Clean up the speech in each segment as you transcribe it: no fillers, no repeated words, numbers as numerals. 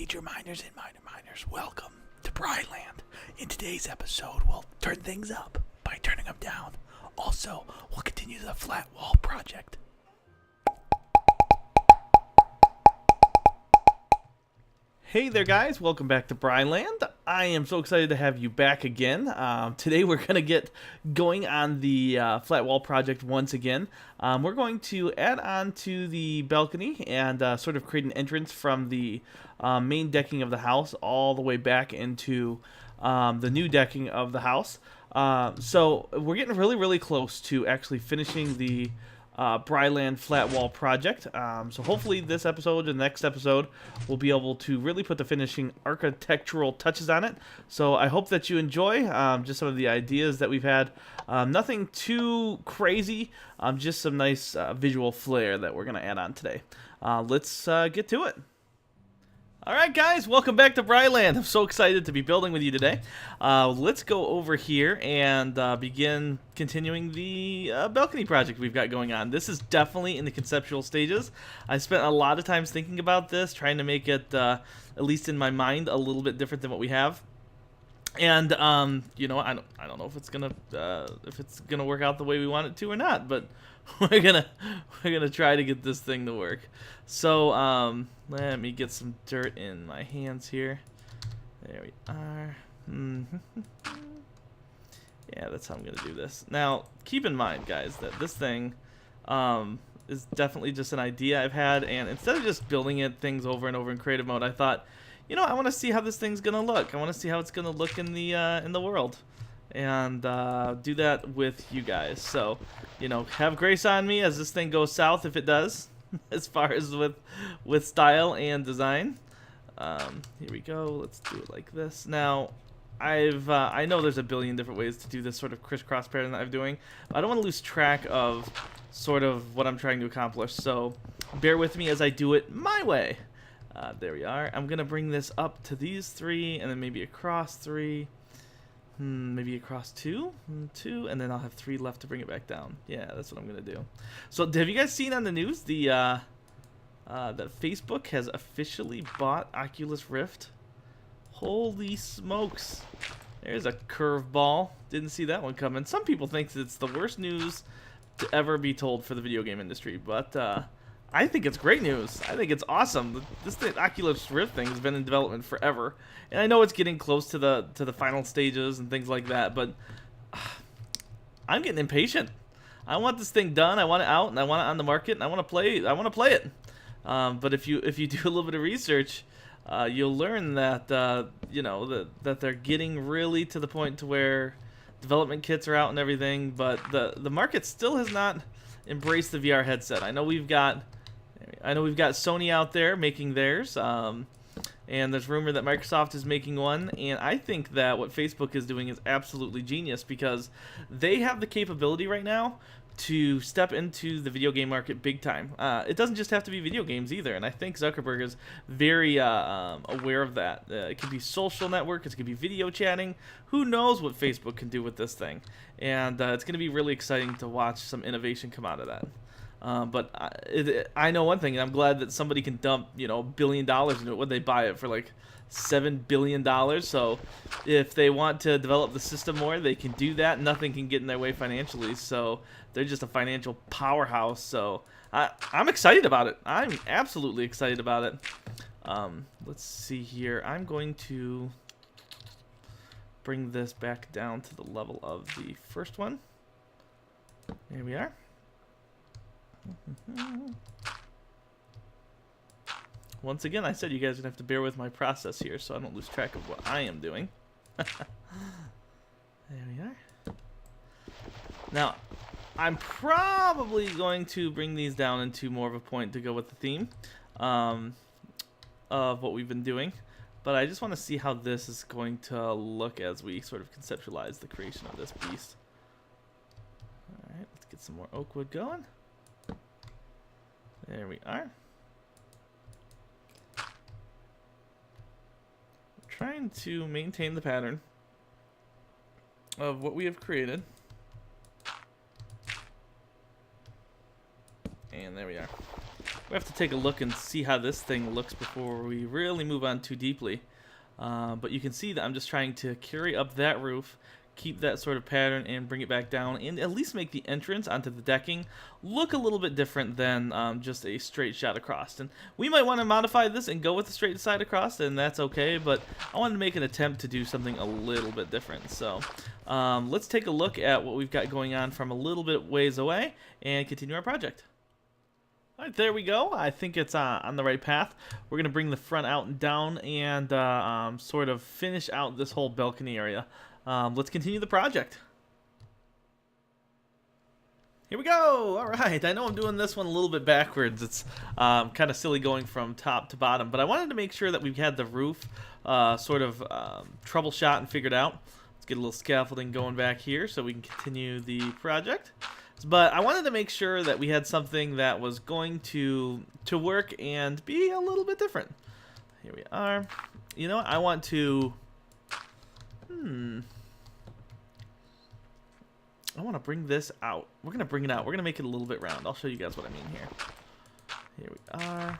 Major miners and miners, welcome to Bryland. In today's episode, we'll turn things up by turning them down. Also, we'll continue the flat wall project. Hey there guys, welcome back to Bryland. I am so excited to have you back again. Today we're going to get going on the flat wall project once again. We're going to add on to the balcony and sort of create an entrance from the main decking of the house all the way back into the new decking of the house. So we're getting really close to actually finishing the Bryland flat wall project. So hopefully this episode and the next episode we'll be able to really put the finishing architectural touches on it. So I hope that you enjoy just some of the ideas that we've had. Nothing too crazy, just some nice visual flair that we're going to add on today. Let's get to it. Alright guys, welcome back to Bryland. I'm so excited to be building with you today. Let's go over here and begin continuing the balcony project we've got going on. This is definitely in the conceptual stages. I spent a lot of times thinking about this, trying to make it, at least in my mind, a little bit different than what we have. And you know, I don't know if it's gonna work out the way we want it to or not, but we're gonna try to get this thing to work. So let me get some dirt in my hands here. There we are. Yeah, that's how I'm gonna do this. Now, keep in mind, guys, that this thing is definitely just an idea I've had, and instead of just building things over and over in creative mode, I thought, you know, I want to see how this thing's gonna look. I want to see how it's gonna look in the world, and do that with you guys. So, you know, have grace on me as this thing goes south if it does, as far as with style and design. Here we go. Let's do it like this. Now, I know there's a billion different ways to do this sort of crisscross pattern that I'm doing. I don't want to lose track of sort of what I'm trying to accomplish. So, bear with me as I do it my way. There we are. I'm going to bring this up to these three, and then maybe across three. Maybe across two, and then I'll have three left to bring it back down. Yeah, that's what I'm going to do. So, have you guys seen on the news that Facebook has officially bought Oculus Rift? Holy smokes. There's a curveball. Didn't see that one coming. Some people think that it's the worst news to ever be told for the video game industry, but I think it's great news. I think it's awesome. This thing, Oculus Rift thing, has been in development forever, and I know it's getting close to the final stages and things like that. But I'm getting impatient. I want this thing done. I want it out, and I want it on the market, and I want to play. I want to play it. But if you do a little bit of research, you'll learn that you know that they're getting really to the point to where development kits are out and everything, but the market still has not embraced the VR headset. I know we've got Sony out there making theirs, and there's rumor that Microsoft is making one, and I think that what Facebook is doing is absolutely genius because they have the capability right now to step into the video game market big time. It doesn't just have to be video games either, and I think Zuckerberg is very aware of that. It could be social network, it could be video chatting. Who knows what Facebook can do with this thing? And it's going to be really exciting to watch some innovation come out of that. But I know one thing, and I'm glad that somebody can dump, you know, $1 billion into it when they buy it for like $7 billion. So if they want to develop the system more, they can do that. Nothing can get in their way financially. So they're just a financial powerhouse. So I'm excited about it. I'm absolutely excited about it. Let's see here. I'm going to bring this back down to the level of the first one. There we are. Once again, I said you guys are going to have to bear with my process here so I don't lose track of what I am doing. There we are. Now, I'm probably going to bring these down into more of a point to go with the theme of what we've been doing. But I just want to see how this is going to look as we sort of conceptualize the creation of this beast. Alright, let's get some more oak wood going. There we are. Trying to maintain the pattern of what we have created. And there we are. we have to take a look and see how this thing looks before we really move on too deeply. But you can see that I'm just trying to carry up that roof, keep that sort of pattern, and bring it back down, and at least make the entrance onto the decking look a little bit different than just a straight shot across. And we might want to modify this and go with the straight side across, and that's okay, but I wanted to make an attempt to do something a little bit different. So let's take a look at what we've got going on from a little bit ways away and continue our project. All right, there we go. I think it's on the right path. We're going to bring the front out and down and sort of finish out this whole balcony area. Let's continue the project. Here we go. All right. I know I'm doing this one a little bit backwards. It's kind of silly going from top to bottom, but I wanted to make sure that we had the roof sort of troubleshot and figured out. Let's get a little scaffolding going back here so we can continue the project. But I wanted to make sure that we had something that was going to work and be a little bit different. Here we are. You know, I want to... I want to bring this out. We're going to bring it out. We're going to make it a little bit round. I'll show you guys what I mean here. Here we are.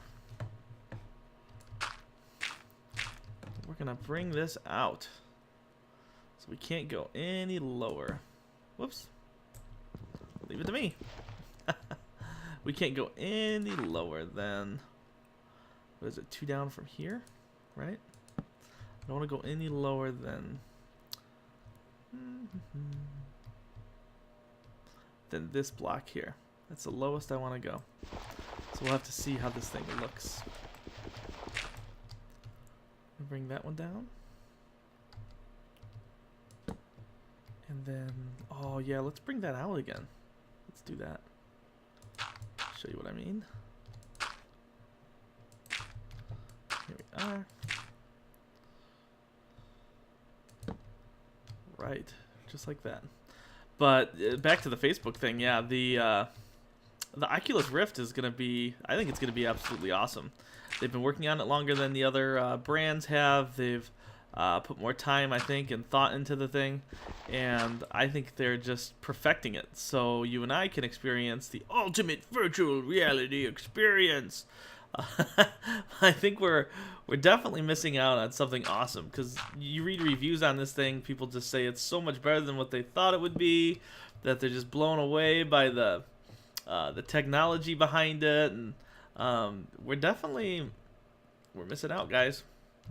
We're going to bring this out. So we can't go any lower. Whoops. Leave it to me. We can't go any lower than... What is it? 2 down from here? Right? I don't want to go any lower than... than this block here. That's the lowest I want to go. So we'll have to see how this thing looks. Bring that one down. And then, oh yeah, let's bring that out again. Let's do that. Show you what I mean. Here we are. Right, just like that. But back to the Facebook thing, yeah, the Oculus Rift is gonna be, I think it's gonna be absolutely awesome. They've been working on it longer than the other brands have. They've put more time, I think, and thought into the thing, and I think they're just perfecting it so you and I can experience the ultimate virtual reality experience. I think we're definitely missing out on something awesome, because you read reviews on this thing, people just say it's so much better than what they thought it would be, that they're just blown away by the technology behind it, and we're missing out, guys.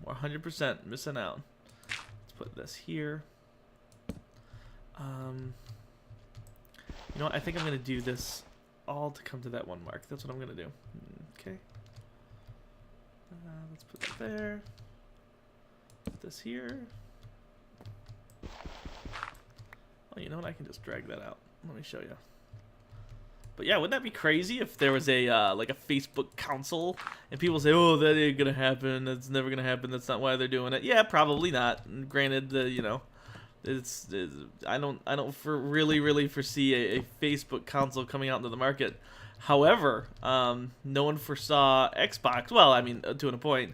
We're 100% missing out. Let's put this here. You know what? I think I'm gonna do this all to come to that 1 mark. That's what I'm gonna do. Okay. Let's put that there. Put this here. Oh, you know what? I can just drag that out. Let me show you. But yeah, wouldn't that be crazy if there was a like a Facebook council and people say, "Oh, that ain't gonna happen. That's never gonna happen. That's not why they're doing it." Yeah, probably not. And granted, you know, it's I don't really foresee a Facebook council coming out into the market. However, no one foresaw Xbox. Well, I mean, to a point.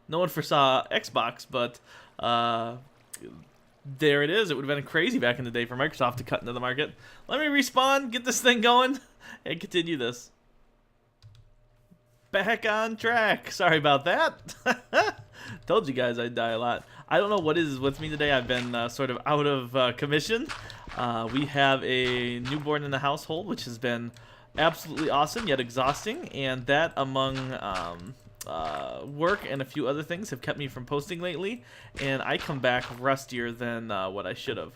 No one foresaw Xbox, but there it is. It would have been crazy back in the day for Microsoft to cut into the market. Let me respawn, get this thing going, and continue this. Back on track. Sorry about that. Told you guys I'd die a lot. I don't know what is with me today. I've been sort of out of commission. We have a newborn in the household, which has been absolutely awesome yet exhausting, and that among work and a few other things have kept me from posting lately, and I come back rustier than what I should have.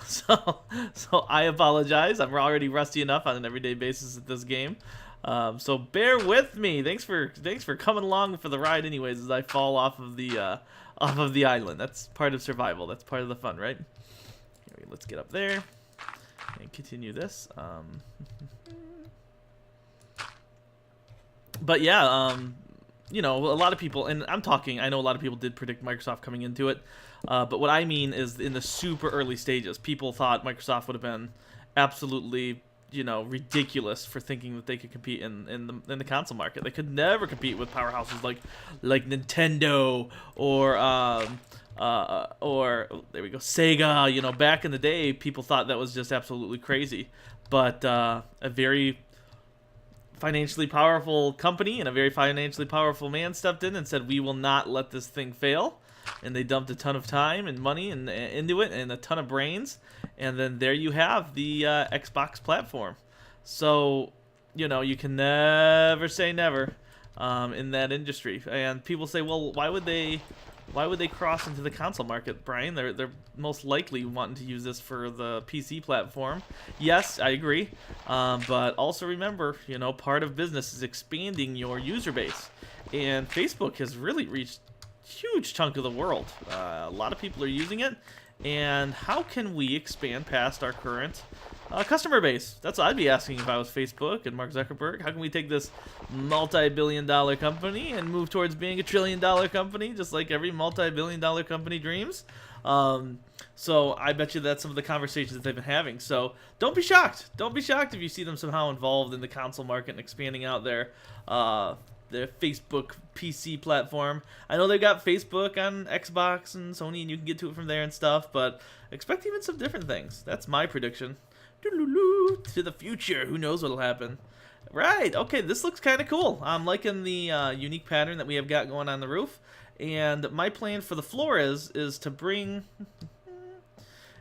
So I apologize. I'm already rusty enough on an everyday basis at this game. So bear with me. Thanks for coming along for the ride anyways as I fall off of the island. That's part of survival. That's part of the fun, right? Okay, let's get up there and continue this. But yeah, you know, a lot of people, and I know a lot of people did predict Microsoft coming into it, but what I mean is in the super early stages, people thought Microsoft would have been absolutely, you know, ridiculous for thinking that they could compete in the console market. They could never compete with powerhouses like Nintendo or there we go, Sega. You know, back in the day, people thought that was just absolutely crazy, but financially powerful company and a very financially powerful man stepped in and said, we will not let this thing fail. And they dumped a ton of time and money into it and a ton of brains. And then there you have the Xbox platform. So, you know, you can never say never in that industry. And people say, well, why would they cross into the console market, Brian? They're most likely wanting to use this for the PC platform. Yes, I agree. But also remember, you know, part of business is expanding your user base. And Facebook has really reached huge chunk of the world. A lot of people are using it, and how can we expand past our current customer base? That's what I'd be asking if I was Facebook and Mark Zuckerberg. How can we take this multi-billion-dollar company and move towards being a trillion-dollar company, just like every multi-billion-dollar company dreams? So I bet you that's some of the conversations that they've been having. So don't be shocked. Don't be shocked if you see them somehow involved in the console market and expanding out their Facebook PC platform. I know they've got Facebook on Xbox and Sony, and you can get to it from there and stuff, but expect even some different things. That's my prediction. To the future. Who knows what'll happen? Right. Okay, this looks kind of cool. I'm liking the unique pattern that we have got going on the roof. And my plan for the floor is to bring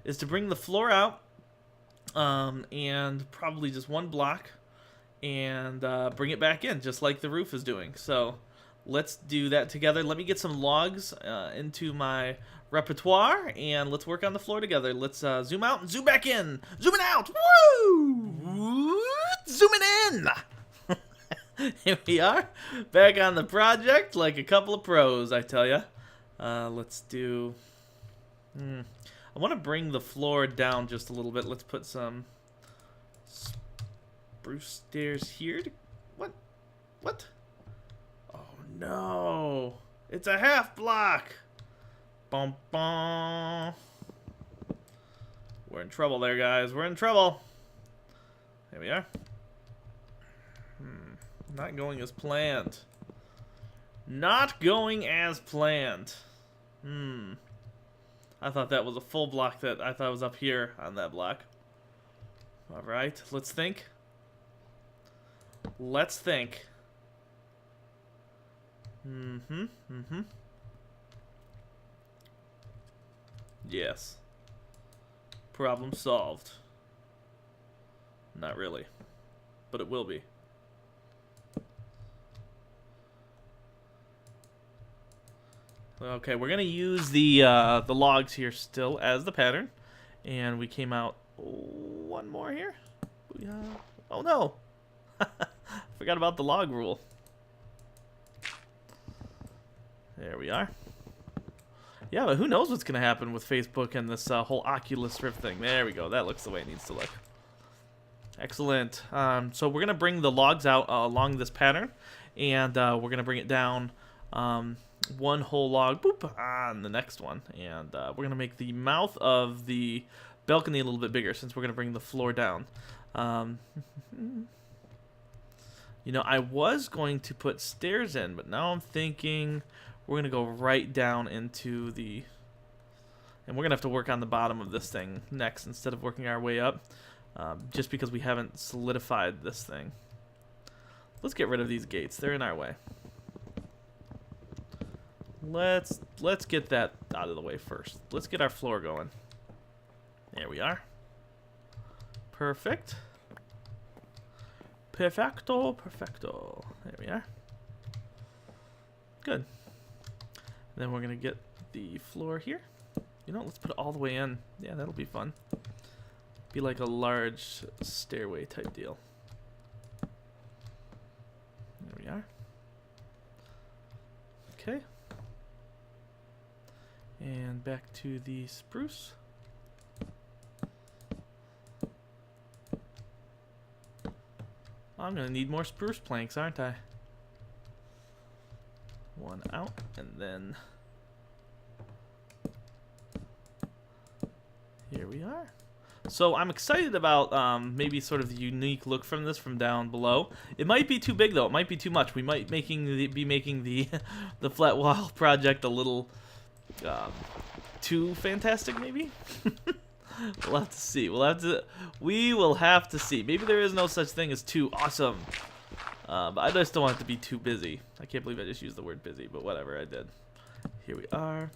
the floor out and probably just one block and bring it back in, just like the roof is doing. So let's do that together. Let me get some logs into my repertoire, and let's work on the floor together. Let's zoom out and zoom back in. Zooming out. Woo! Zooming in. Here we are, back on the project like a couple of pros, I tell ya. Let's do... I want to bring the floor down just a little bit. Let's put some spruce stairs here. What? Oh, no. It's a half block. Bum, bum. We're in trouble there, guys. We're in trouble. There we are. Not going as planned. Not going as planned. I thought that was a full block that I thought was up here on that block. Alright, let's think. Let's think. Yes. Problem solved. Not really. But it will be. Okay, we're gonna use the logs here still as the pattern, and we came out one more here. Oh no, forgot about the log rule. There we are. Yeah, but who knows what's gonna happen with Facebook and this whole Oculus Rift thing. There we go. That looks the way it needs to look. Excellent. So we're gonna bring the logs out along this pattern, and we're gonna bring it down. One whole log boop on the next one, and we're gonna make the mouth of the balcony a little bit bigger since we're gonna bring the floor down. You know, I was going to put stairs in, but now I'm thinking we're gonna go right down into the, and we're gonna have to work on the bottom of this thing next instead of working our way up, just because we haven't solidified this thing. Let's get rid of these gates. They're in our way. Let's get that out of the way first. Let's get our floor going. There we are. Perfect. Perfecto, perfecto. There we are. Good. Then we're gonna get the floor here. You know, let's put it all the way in. Yeah, that'll be fun. Be like a large stairway type deal. There we are. Okay. And back to the spruce. I'm gonna need more spruce planks, aren't I? One out, and then here we are. So I'm excited about maybe sort of the unique look from this from down below. It might be too big though. It might be too much. We might be making the the flat wall project a little too fantastic, maybe. We'll have to see. We will have to see. Maybe there is no such thing as too awesome. But I just don't want it to be too busy. I can't believe I just used the word busy, but whatever, I did. Here we are.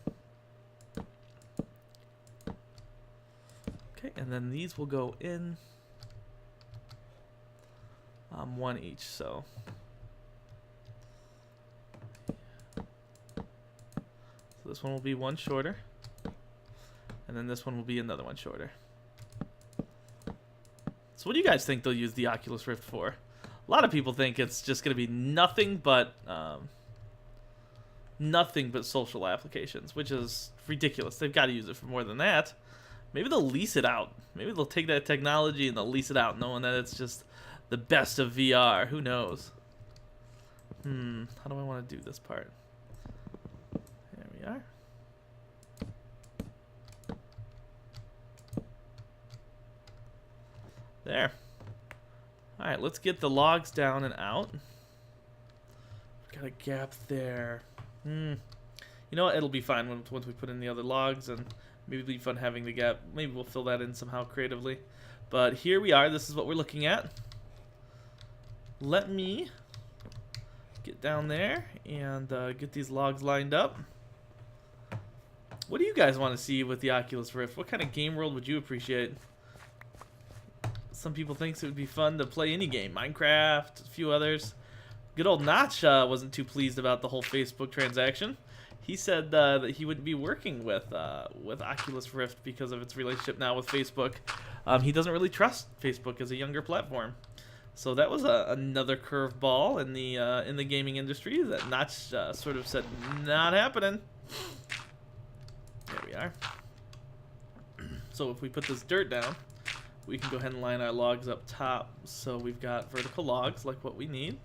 Okay, and then these will go in one each, so this one will be one shorter, and then this one will be another one shorter. So what do you guys think they'll use the Oculus Rift for? A lot of people think it's just going to be nothing but social applications, which is ridiculous. They've got to use it for more than that. Maybe they'll lease it out. Maybe they'll take that technology and they'll lease it out, knowing that it's just the best of VR. Who knows? How do I want to do this part? There we are. There. Alright, let's get the logs down and out. Got a gap there. You know what? It'll be fine once we put in the other logs, and maybe it'll be fun having the gap. Maybe we'll fill that in somehow creatively. But here we are. This is what we're looking at. Let me get down there and get these logs lined up. What do you guys want to see with the Oculus Rift? What kind of game world would you appreciate? Some people think it would be fun to play any game. Minecraft, a few others. Good old Notch wasn't too pleased about the whole Facebook transaction. He said that he wouldn't be working with Oculus Rift because of its relationship now with Facebook. He doesn't really trust Facebook as a younger platform. So that was another curveball in the gaming industry that Notch sort of said, not happening. There we are. So if we put this dirt down, we can go ahead and line our logs up top. So we've got vertical logs like what we need.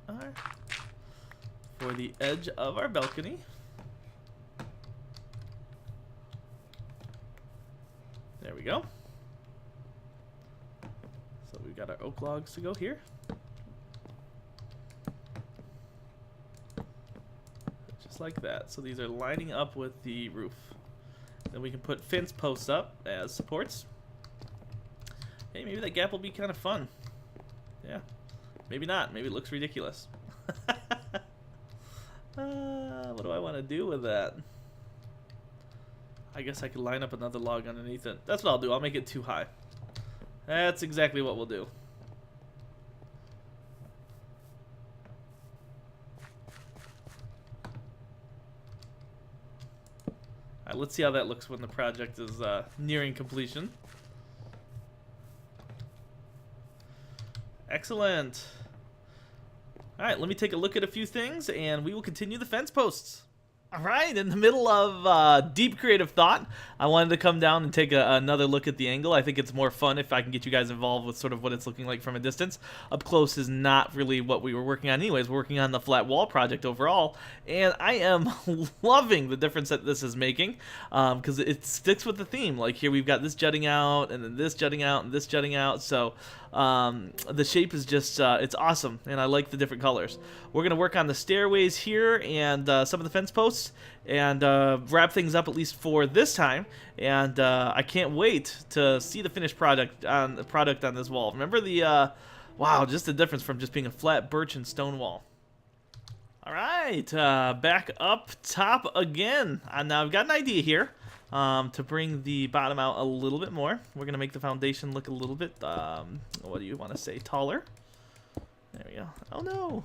There we are. For the edge of our balcony. There we go. So we've got our oak logs to go here. Just like that. So these are lining up with the roof. Then we can put fence posts up as supports. Hey, maybe that gap will be kind of fun. Yeah. Maybe not. Maybe it looks ridiculous. What do I want to do with that? I guess I could line up another log underneath it. That's what I'll do. I'll make it too high. That's exactly what we'll do. Alright, let's see how that looks when the project is nearing completion. Excellent. Alright, let me take a look at a few things, and we will continue the fence posts. Alright, in the middle of deep creative thought, I wanted to come down and take another look at the angle. I think it's more fun if I can get you guys involved with sort of what it's looking like from a distance. Up close is not really what we were working on anyways. We're working on the flat wall project overall, and I am loving the difference that this is making, because it sticks with the theme. Like here we've got this jutting out, and then this jutting out, and this jutting out, so the shape is just, it's awesome, and I like the different colors. We're going to work on the stairways here and some of the fence posts, and wrap things up at least for this time. And I can't wait to see the finished product on this wall. Remember the wow, just the difference from just being a flat birch and stone wall. All right, back up top again. Now I've got an idea here to bring the bottom out a little bit more. We're gonna make the foundation look a little bit what do you want to say, taller. There we go. Oh no.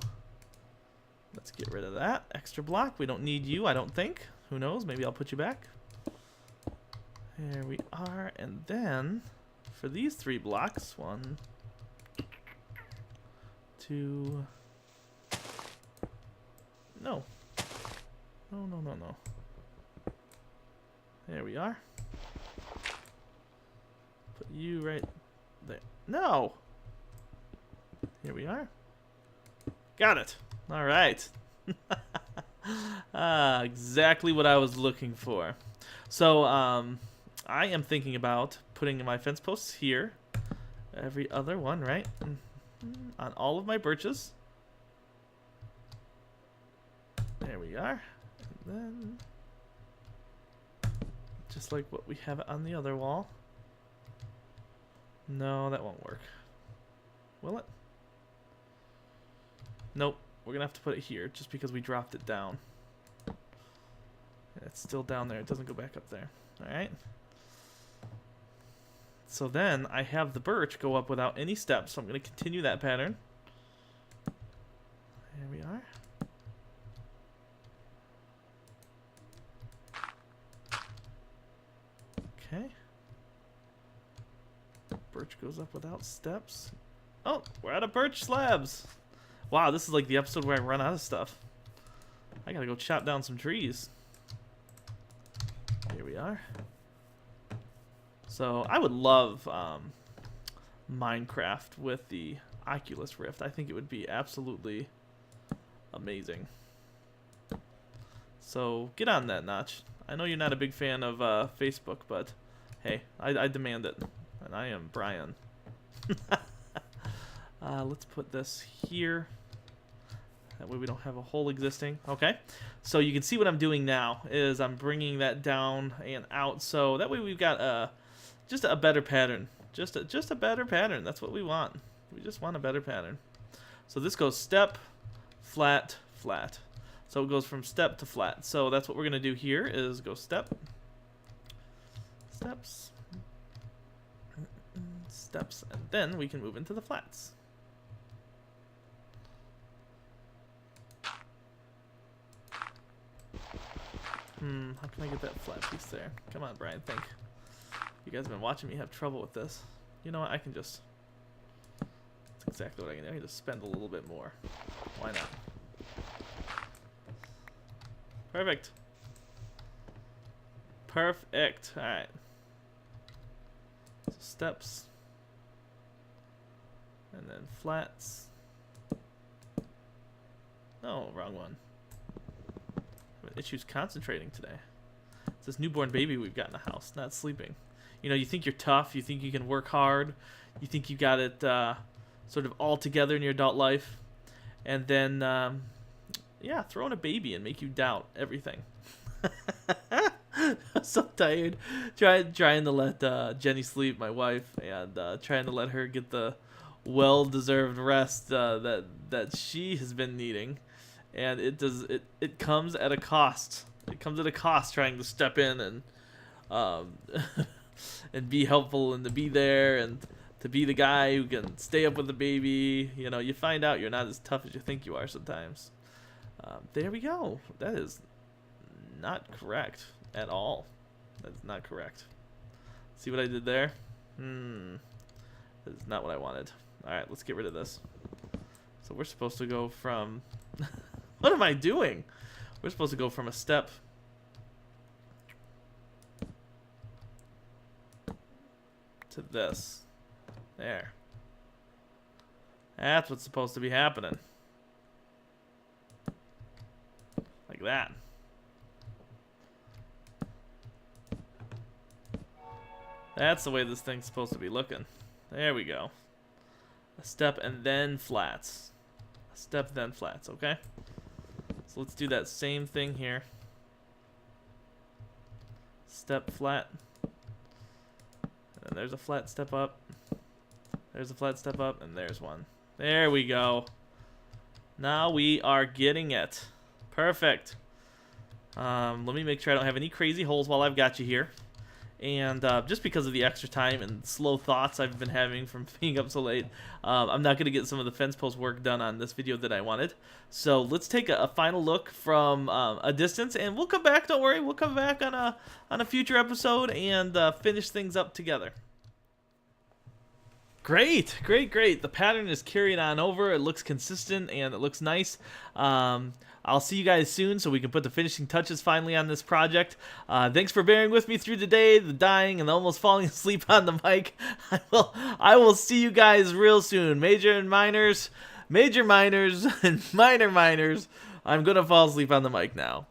Let's get rid of that extra block. We don't need you, I don't think. Who knows? Maybe I'll put you back. There we are. And then for these 3 blocks, 1, 2. No. No. There we are. Put you right there. No! Here we are. Got it. All right. Exactly what I was looking for. So I am thinking about putting my fence posts here. Every other one, right? On all of my birches. There we are. And then just like what we have on the other wall. No, that won't work. Will it? Nope. We're going to have to put it here just because we dropped it down. It's still down there. It doesn't go back up there. Alright. So then I have the birch go up without any steps. So I'm going to continue that pattern. There we are. Okay. Birch goes up without steps. Oh, we're out of birch slabs. Wow, this is like the episode where I run out of stuff. I gotta go chop down some trees. Here we are. So I would love Minecraft with the Oculus Rift. I think it would be absolutely amazing. So get on that, Notch. I know you're not a big fan of Facebook, but hey, I demand it. And I am Brian. Let's put this here. That way we don't have a hole existing. Okay. So you can see what I'm doing now is I'm bringing that down and out. So that way we've got just a better pattern. Just a better pattern. That's what we want. We just want a better pattern. So this goes step, flat, flat. So it goes from step to flat. So that's what we're going to do here is go step, steps, steps, and then we can move into the flats. How can I get that flat piece there? Come on, Brian, think. You guys have been watching me have trouble with this. You know what? I can just... That's exactly what I can do. I can just spend a little bit more. Why not? Perfect. Perfect. Alright. So steps. And then flats. No, wrong one. Issues concentrating today. It's this newborn baby we've got in the house, not sleeping. You know, you think you're tough, you think you can work hard, you think you got it sort of all together in your adult life, and then, yeah, throw in a baby and make you doubt everything. I'm so tired trying to let Jenny sleep, my wife, and trying to let her get the well-deserved rest that she has been needing. And it comes at a cost. It comes at a cost trying to step in and and be helpful and to be there and to be the guy who can stay up with the baby. You know, you find out you're not as tough as you think you are sometimes. There we go. That is not correct at all. That's not correct. See what I did there? That is not what I wanted. Alright, let's get rid of this. So we're supposed to go from... What am I doing? We're supposed to go from a step to this. There. That's what's supposed to be happening. Like that. That's the way this thing's supposed to be looking. There we go. A step and then flats. A step, then flats, okay? So let's do that same thing here. Step, flat. And there's a flat step up. There's a flat step up, and there's one. There we go. Now we are getting it. Perfect. Let me make sure I don't have any crazy holes while I've got you here. And just because of the extra time and slow thoughts I've been having from being up so late, I'm not going to get some of the fence post work done on this video that I wanted. So let's take a final look from a distance, and we'll come back. Don't worry, we'll come back on a future episode and finish things up together. Great, great, great. The pattern is carried on over. It looks consistent and it looks nice. I'll see you guys soon so we can put the finishing touches finally on this project. Thanks for bearing with me through the day, the dying, and almost falling asleep on the mic. I will see you guys real soon. Major minors, and minor minors. I'm going to fall asleep on the mic now.